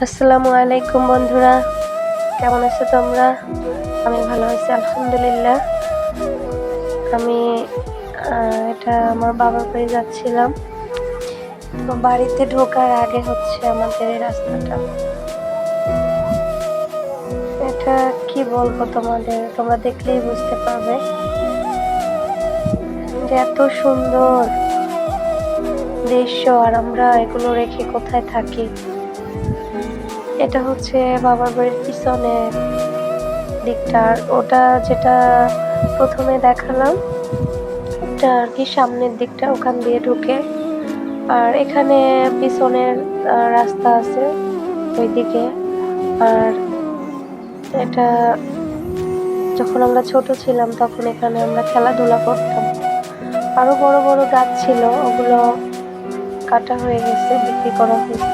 আসসালামু আলাইকুম বন্ধুরা, কেমন আছো তোমরা? আমি ভালো আছি আলহামদুলিল্লাহ। আমি এটা আমার বাবার বাড়ি যাচ্ছিলাম। তো বাড়িতে ঢোকার আগে হচ্ছে আমাদের এই রাস্তাটা। এটা কি বলবো তোমাদের, তোমরা দেখলেই বুঝতে পারবে যে এত সুন্দর দৃশ্য, আর আমরা এগুলো রেখে কোথায় থাকি। এটা হচ্ছে বাবার বাড়ির পিছনে দিকটা, আর ওটা যেটা প্রথমে দেখালাম ওটা আর কি সামনের দিকটা, ওখান দিয়ে ঢুকে। আর এখানে পিছনের রাস্তা আছে ওইদিকে। আর এটা যখন আমরা ছোট ছিলাম তখন এখানে আমরা খেলাধুলা করতাম। আরো বড় বড় গাছ ছিল, ওগুলো কাটা হয়ে গেছে, বিক্রি করা হয়েছে।